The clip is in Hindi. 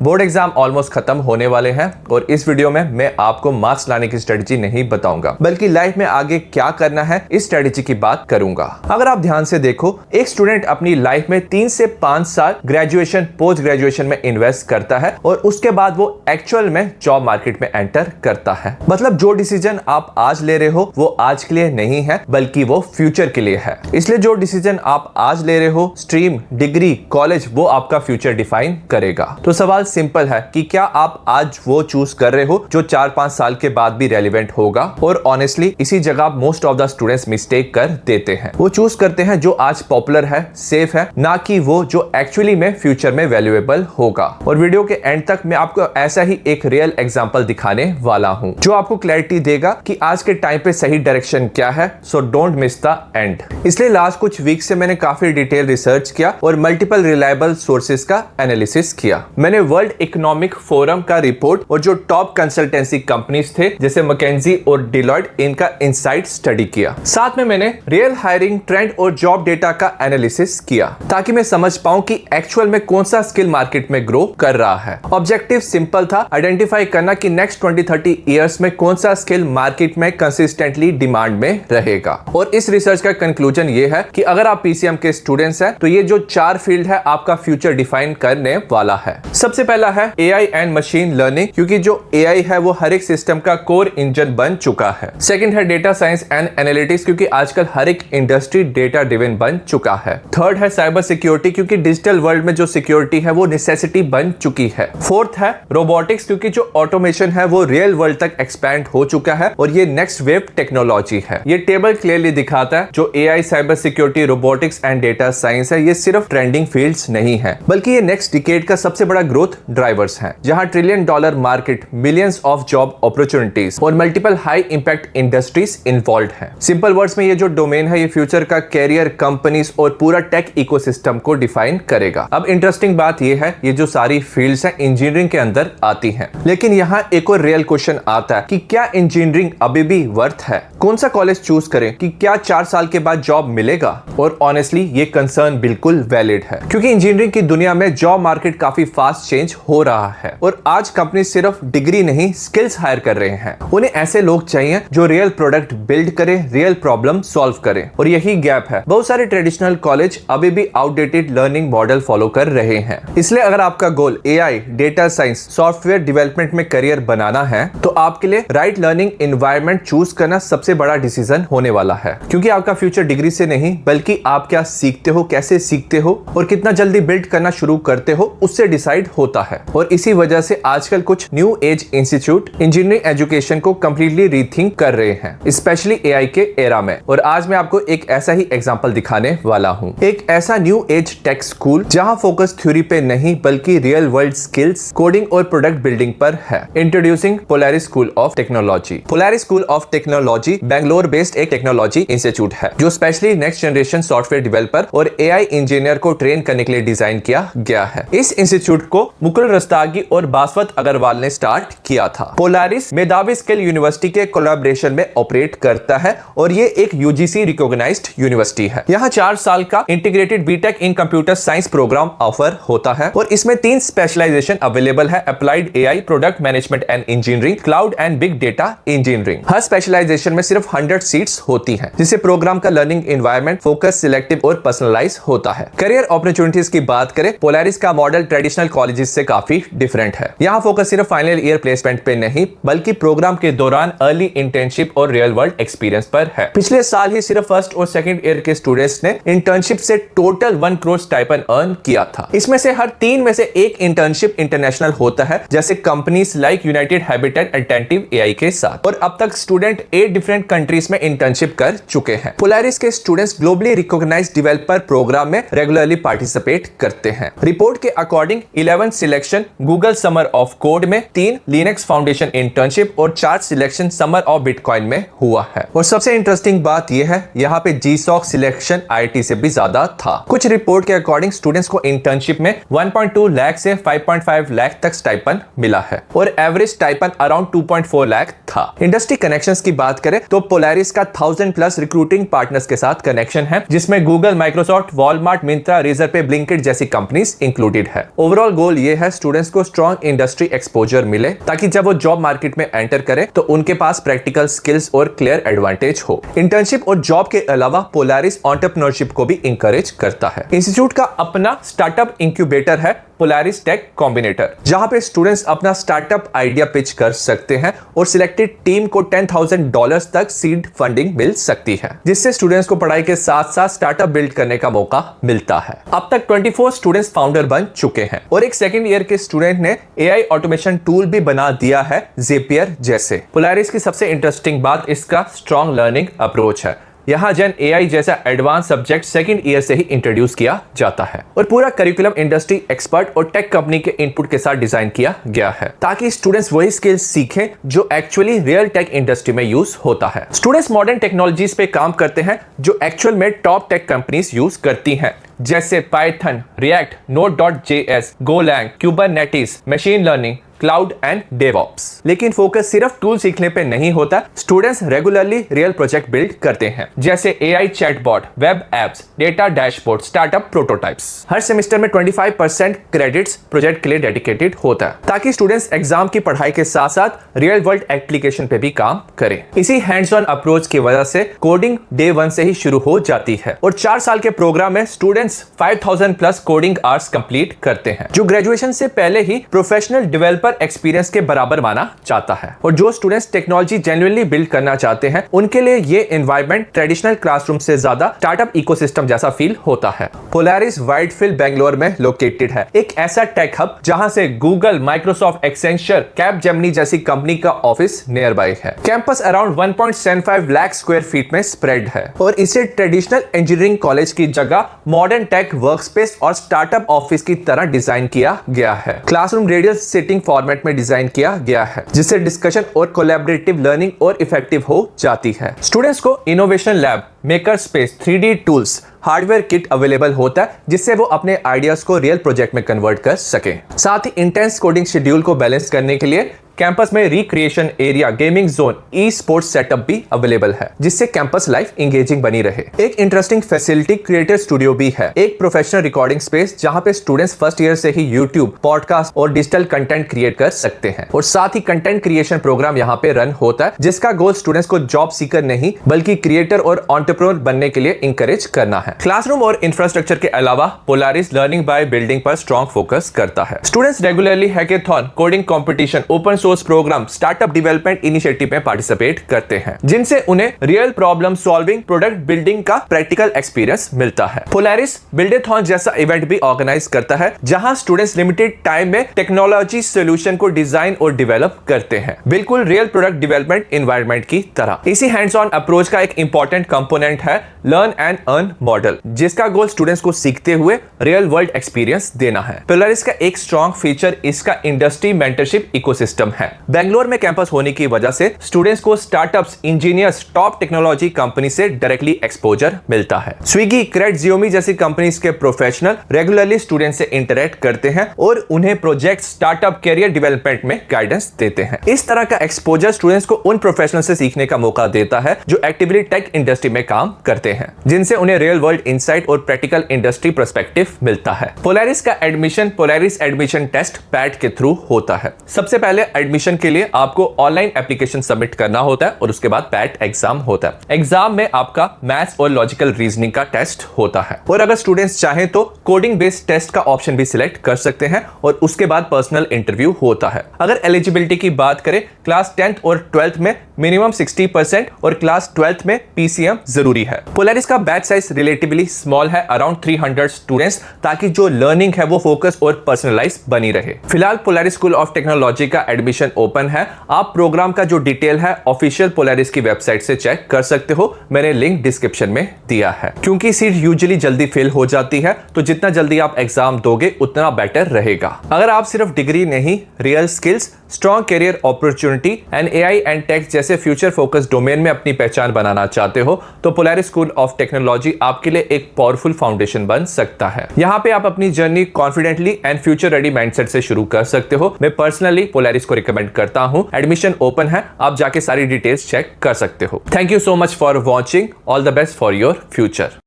बोर्ड एग्जाम ऑलमोस्ट खत्म होने वाले हैं और इस वीडियो में मैं आपको मार्क्स लाने की स्ट्रेटेजी नहीं बताऊंगा, बल्कि लाइफ में आगे क्या करना है इस स्ट्रेटेजी की बात करूंगा। अगर आप ध्यान से देखो, एक स्टूडेंट अपनी लाइफ में 3 से 5 साल ग्रेजुएशन पोस्ट ग्रेजुएशन में इन्वेस्ट करता है और उसके बाद वो एक्चुअल में जॉब मार्केट में एंटर करता है। मतलब जो डिसीजन आप आज ले रहे हो वो आज के लिए नहीं है, बल्कि वो फ्यूचर के लिए है। इसलिए जो डिसीजन आप आज ले रहे हो, स्ट्रीम, डिग्री, कॉलेज, वो आपका फ्यूचर डिफाइन करेगा। तो सवाल सिंपल है कि क्या आप आज वो चूज कर रहे हो जो 4-5 साल के बाद भी रेलिवेंट होगा। और ऑनेस्टली इसी जगह most of the students mistake कर देते हैं। वो चूज करते हैं जो आज पॉपुलर है, सेफ है, ना कि वो जो एक्चुअली में फ्यूचर में वैल्यूएबल होगा। और वीडियो के एंड तक मैं आपको ऐसा ही एक रियल एग्जांपल दिखाने वाला हूं जो आपको क्लैरिटी देगा कि आज के टाइम पे सही डायरेक्शन क्या है। So don't miss the end. इसलिए लास्ट कुछ वीक से मैंने काफी डिटेल रिसर्च किया और मल्टीपल रिलायबल सोर्सेज का एनालिसिस किया। मैंने वर्ल्ड इकोनॉमिक फोरम का रिपोर्ट और जो टॉप कंसल्टेंसी कंपनीज थे जैसे मैकेंजी और डिलॉयट, इनका इनसाइट स्टडी किया। साथ में मैंने रियल हायरिंग ट्रेंड और जॉब डेटा का एनालिसिस किया ताकि मैं समझ पाऊं कि एक्चुअल में कौन सा स्किल मार्केट में ग्रो कर रहा है। ऑब्जेक्टिव सिंपल था, आइडेंटिफाई करना कि नेक्स्ट 20-30 इयर्स में कौन सा स्किल मार्केट में कंसिस्टेंटली डिमांड में रहेगा। और इस रिसर्च का कंक्लूजन ये है कि अगर आप पीसीएम के स्टूडेंट्स हैं तो ये जो 4 फील्ड है आपका फ्यूचर डिफाइन करने वाला है। सबसे पहला है एआई एंड मशीन लर्निंग, क्योंकि जो एआई है वो हर एक सिस्टम का कोर इंजन बन चुका है। सेकंड है डेटा साइंस एंड एनालिटिक्स, क्योंकि आजकल हर एक इंडस्ट्री डेटा ड्रिवन बन चुका है। थर्ड है साइबर सिक्योरिटी, क्योंकि डिजिटल वर्ल्ड में जो सिक्योरिटी है वो नेसेसिटी बन चुकी है। फोर्थ है रोबोटिक्स, क्योंकि जो ऑटोमेशन है वो रियल वर्ल्ड तक एक्सपैंड हो चुका है और ये नेक्स्ट वेव टेक्नोलॉजी है। ये टेबल क्लियरली दिखाता है जो AI, cyber security, robotics and data science है, ये सिर्फ ट्रेंडिंग फील्ड्स नहीं है, बल्कि ये नेक्स्ट डिकेड का सबसे बड़ा ग्रोथ ड्राइवर्स हैं, जहां $1 trillion market, millions of job opportunities और multiple high impact industries involve हैं। सिंपल वर्ड्स में ये जो डोमेन है ये फ्यूचर का कैरियर, कंपनीज और पूरा टेक इकोसिस्टम को डिफाइन करेगा। अब इंटरेस्टिंग बात ये है, ये जो सारी फील्ड्स हैं इंजीनियरिंग के अंदर आती हैं, लेकिन यहाँ एक और रियल क्वेश्चन आता है कि क्या इंजीनियरिंग अभी भी वर्थ है? कौन सा कॉलेज चूज करें कि क्या 4 साल के बाद जॉब मिलेगा? और ऑनेस्टली ये कंसर्न बिल्कुल वैलिड है, क्योंकि इंजीनियरिंग की दुनिया में जॉब मार्केट काफी फास्ट चेंज हो रहा है और आज कंपनी सिर्फ डिग्री नहीं स्किल्स हायर कर रहे हैं। उन्हें ऐसे लोग चाहिए जो रियल प्रोडक्ट बिल्ड करे, रियल प्रॉब्लम सॉल्व करे। और यही गैप है, बहुत सारे ट्रेडिशनल कॉलेज अभी भी आउटडेटेड लर्निंग मॉडल फॉलो कर रहे हैं। इसलिए अगर आपका goal AI, data science, software development में करियर बनाना है तो आपके लिए राइट लर्निंग एनवायरनमेंट चूज करना सबसे बड़ा डिसीजन होने वाला है, क्योंकि आपका फ्यूचर डिग्री से नहीं बल्कि आप क्या सीखते हो, कैसे सीखते हो और कितना जल्दी बिल्ड करना शुरू करते हो उससे डिसाइड होता है। और इसी वजह से आजकल कुछ new age institute engineering education को कंप्लीटली रीथिंक कर रहे हैं, स्पेशली एआई के एरा में। और आज मैं आपको एक ऐसा ही एग्जांपल दिखाने वाला हूं, एक ऐसा न्यू एज टेक स्कूल जहां फोकस थ्योरी पे नहीं बल्कि रियल वर्ल्ड स्किल्स, कोडिंग और प्रोडक्ट बिल्डिंग पर है। Introducing Polaris school of technology. Polaris school of technology Bangalore based एक टेक्नोलॉजी इंस्टीट्यूट है जो specially next generation software developer और एआई इंजीनियर को ट्रेन करने के लिए डिजाइन किया गया है। इस इंस्टीट्यूट को मुकुल रस्तगी और बासवत अग्रवाल ने स्टार्ट किया था। पोलारिस मेधावी स्किल यूनिवर्सिटी के कोलैबोरेशन में ऑपरेट करता है और ये एक यूजीसी रिकॉग्नाइज्ड यूनिवर्सिटी है। यहाँ 4 साल का integrated BTech in computer science programme offer होता है और इसमें 3 स्पेशलाइजेशन अवेलेबल है: applied AI, product management and engineering, cloud and big data engineering. हर स्पेशलाइजेशन में सिर्फ 100 सीट्स होती हैं, जिससे प्रोग्राम का लर्निंग एनवायरनमेंट फोकस, सिलेक्टिव और पर्सनलाइज होता है। करियर अपॉर्चुनिटीज की बात करें, पोलारिस का मॉडल ट्रेडिशनल कॉलेजेस से काफी डिफरेंट है। यहाँ फोकस सिर्फ फाइनल ईयर प्लेसमेंट पे नहीं बल्कि प्रोग्राम के दौरान अर्ली इंटर्नशिप और रियल वर्ल्ड एक्सपीरियंस पर है। पिछले साल ही सिर्फ फर्स्ट और सेकंड ईयर के स्टूडेंट्स ने इंटर्नशिप से टोटल 1 करोड़ स्टाइपेंड अर्न किया था। इसमें से हर 3 में से एक इंटर्नशिप इंटरनेशनल होता है, जैसे companies like united habitat attentive AI के साथ। और अब तक स्टूडेंट 8 डिफरेंट कंट्रीज में इंटर्नशिप कर चुके हैं। पोलारिस के students globally recognised developer programme में रेगुलरली पार्टिसिपेट करते हैं। रिपोर्ट के according 11 selection Google summer of code में, 3 लिनक्स फाउंडेशन इंटर्नशिप और 4 सिलेक्शन समर ऑफ बिटकॉइन में हुआ है। और सबसे इंटरेस्टिंग बात यह है, यहाँ पे जीसॉक सिलेक्शन आईटी से भी ज्यादा था। कुछ रिपोर्ट के अकॉर्डिंग स्टूडेंट्स को इंटर्नशिप में 1.2 लाख से 5.5 लाख तक स्टाइपेंड मिला है और एवरेज स्टाइपेंड अराउंड 2.4 लाख था। इंडस्ट्री कनेक्शंस की बात करें तो पोलारिस का 1000+ रिक्रूटिंग पार्टनर्स के साथ कनेक्शन है, जिसमें Google, Microsoft, Walmart, Myntra, Razorpay, Blinkit जैसी कंपनीज इंक्लूडेड है। ओवरऑल गोल ये है स्टूडेंट्स को स्ट्रॉन्ग इंडस्ट्री एक्सपोजर मिले, ताकि जब वो जॉब मार्केट में एंटर करें तो उनके पास प्रैक्टिकल स्किल्स और क्लियर एडवांटेज हो। इंटर्नशिप और जॉब के अलावा पोलारिस एंटरप्रेन्योरशिप को भी इंकरेज करता है। इंस्टीट्यूट का अपना स्टार्टअप इंक्यूबेटर है पोलारिस टेक कॉम्बिनेटर, जहां पे स्टूडेंट्स अपना स्टार्टअप आइडिया पिच कर सकते हैं और सिलेक्टेड टीम को $10,000 तक सीड फंडिंग मिल सकती है, जिससे स्टूडेंट्स को पढ़ाई के साथ साथ स्टार्टअप बिल्ड करने का मौका मिलता है। अब तक 24 स्टूडेंट्स फाउंडर बन चुके हैं और एक सेकंड ईयर के स्टूडेंट ने एआई ऑटोमेशन टूल भी बना दिया है ज़ेपियर जैसे। पोलारिस की सबसे इंटरेस्टिंग बात इसका स्ट्रॉन्ग लर्निंग अप्रोच है। यहाँ जेन एआई जैसा एडवांस सब्जेक्ट सेकंड ईयर से ही इंट्रोड्यूस किया जाता है और पूरा करिकुलम इंडस्ट्री एक्सपर्ट और टेक कंपनी के इनपुट के साथ डिजाइन किया गया है, ताकि स्टूडेंट्स वही स्किल्स सीखें जो एक्चुअली रियल टेक इंडस्ट्री में यूज होता है। स्टूडेंट्स मॉडर्न टेक्नोलॉजीज पे काम करते हैं जो एक्चुअल में टॉप टेक कंपनीज यूज करती हैं, जैसे Python, React, Node JS, Golang, Kubernetes, machine learning, cloud and DevOps. लेकिन फोकस सिर्फ टूल सीखने पे नहीं होता, students regularly real project build करते हैं, जैसे AI chatbot, web apps, data dashboard, startup prototypes. हर सेमेस्टर में 25% क्रेडिट्स प्रोजेक्ट के लिए डेडिकेटेड होता है, ताकि स्टूडेंट्स एग्जाम की पढ़ाई के साथ साथ रियल वर्ल्ड एप्लीकेशन पे भी काम करें। इसी हैंड्स ऑन अप्रोच की वजह से कोडिंग डे 1 से ही शुरू हो जाती है और 4 साल के प्रोग्राम में students 5000 plus coding hours complete करते हैं, जो ग्रेजुएशन से पहले ही प्रोफेशनल डेवलपर एक्सपीरियंस के बराबर माना जाता है। और जो स्टूडेंट्स टेक्नोलॉजी जेन्युइनली बिल्ड करना चाहते हैं, उनके लिए ये एनवायरनमेंट ट्रेडिशनल क्लासरूम से ज्यादा स्टार्टअप इकोसिस्टम जैसा फील होता है। पोलारिस व्हाइटफील्ड बेंगलोर में लोकेटेड है, एक ऐसा टेक हब जहां से गूगल, माइक्रोसॉफ्ट, एक्सेंचर, कैपजेमिनी जैसी कंपनी का ऑफिस नियर बाय है। Campus around 1.75 lakh square feet में स्प्रेड है और इसे ट्रेडिशनल इंजीनियरिंग कॉलेज की जगह मॉडर्न टेक वर्कस्पेस और स्टार्टअप ऑफिस की तरह डिजाइन किया गया है। क्लासरूम रेडियल सिटिंग फॉर्मेट में डिजाइन किया गया है, जिससे डिस्कशन और कोलैबोरेटिव लर्निंग और इफेक्टिव हो जाती है। स्टूडेंट्स को innovation lab, maker space, 3D tools, hardware kit available होता है, जिससे वो अपने आइडियाज को रियल प्रोजेक्ट में कन्वर्ट कर सके। साथ ही इंटेंस कोडिंग शेड्यूल को बैलेंस करने के लिए कैंपस में recreation area, gaming zone, e sports setup भी अवेलेबल है, जिससे कैंपस लाइफ एंगेजिंग बनी रहे। एक इंटरेस्टिंग फैसिलिटी क्रिएटर स्टूडियो भी है, एक प्रोफेशनल रिकॉर्डिंग स्पेस जहां पे स्टूडेंट्स फर्स्ट ईयर से ही यूट्यूब, पॉडकास्ट और डिजिटल कंटेंट क्रिएट कर सकते हैं। और साथ ही कंटेंट क्रिएशन प्रोग्राम यहाँ पे रन होता है, जिसका गोल स्टूडेंट्स को जॉब सीकर नहीं बल्कि क्रिएटर और एंटरप्रेन्योर बनने के लिए इंकरेज करना है। क्लासरूम और इंफ्रास्ट्रक्चर के अलावा पोलारिस लर्निंग बाय बिल्डिंग पर स्ट्रॉन्ग फोकस करता है। Students regularly hackathon, coding competition, open source program, startup development initiative में पार्टिसिपेट करते हैं, जिनसे उन्हें real problem solving, product building का प्रैक्टिकल एक्सपीरियंस मिलता है। पोलारिस बिल्डेथॉन जैसा इवेंट भी ऑर्गेनाइज करता है, जहां स्टूडेंट्स लिमिटेड टाइम में टेक्नोलॉजी सॉल्यूशन को डिजाइन और डेवलप करते हैं, बिल्कुल रियल प्रोडक्ट डेवलपमेंट एनवायरनमेंट की तरह। इसी हैंड्स ऑन अप्रोच का एक इंपॉर्टेंट कंपोनेंट है लर्न एंड अर्न मॉडल, जिसका गोल स्टूडेंट्स को सीखते हुए रियल वर्ल्ड एक्सपीरियंस देना है। पोलारिस का एक स्ट्रॉन्ग फीचर इसका इंडस्ट्री मेंटरशिप इकोसिस्टम है। बेंगलोर में कैंपस होने की वजह से स्टूडेंट्स को startups, engineers, top technology company से डायरेक्टली एक्सपोजर मिलता है। स्विगी, क्रेड, जियोमी जैसी कंपनीज के प्रोफेशनल रेगुलरली स्टूडेंट से इंटरेक्ट करते हैं और उन्हें प्रोजेक्ट, स्टार्टअप, कैरियर डेवलपमेंट में गाइडेंस देते हैं। इस तरह का एक्सपोजर स्टूडेंट्स को उन प्रोफेशनल से सीखने का मौका देता है जो एक्टिवली टेक इंडस्ट्री में काम करते हैं, जिनसे उन्हें रियल वर्ल्ड इंसाइट और प्रैक्टिकल इंडस्ट्री पर्सपेक्टिव मिलता है। पोलारिस का admission Polaris admission test PAT के थ्रू होता है। सबसे पहले एडमिशन के लिए आपको ऑनलाइन एप्लीकेशन सबमिट करना होता है और उसके बाद पैट एग्जाम होता है। एग्जाम में आपका मैथ्स और लॉजिकल रीजनिंग का टेस्ट होता है और अगर स्टूडेंट्स चाहें तो कोडिंग बेस्ड टेस्ट का ऑप्शन भी सिलेक्ट कर सकते हैं और उसके बाद पर्सनल इंटरव्यू होता है। अगर एलिजिबिलिटी की बात करें, क्लास 10th और 12th में मिनिमम 60% और क्लास 12th में PCM जरूरी है। पोलारिस का बैच साइज रिलेटिवली स्मॉल है, अराउंड 300 स्टूडेंट्स, ताकि जो लर्निंग है वो फोकस और पर्सनलाइज बनी रहे। फिलहाल पोलारिस स्कूल ऑफ टेक्नोलॉजी का एडमिशन ओपन है। आप प्रोग्राम का जो डिटेल है ऑफिशियल पोलारिस की वेबसाइट से चेक कर सकते हो, मैंने लिंक डिस्क्रिप्शन में दिया है। क्योंकि सीट यूजुअली जल्दी फिल हो जाती है, तो जितना जल्दी आप एग्जाम दोगे उतना बेटर रहेगा। अगर आप सिर्फ डिग्री नहीं, real skills, strong career opportunity and AI and tech जैसे फ्यूचर फोकस डोमेन में अपनी पहचान बनाना चाहते हो, तो पोलारिस स्कूल ऑफ टेक्नोलॉजी आपके लिए एक पावरफुल फाउंडेशन बन सकता है। यहाँ पे आप अपनी journey confidently and future ready mindset से शुरू कर सकते हो। मैं पर्सनली पोलारिस को रिकमेंड करता हूँ। एडमिशन ओपन है, आप जाके सारी डिटेल्स चेक कर सकते हो। Thank you so much for watching. All the best for your future.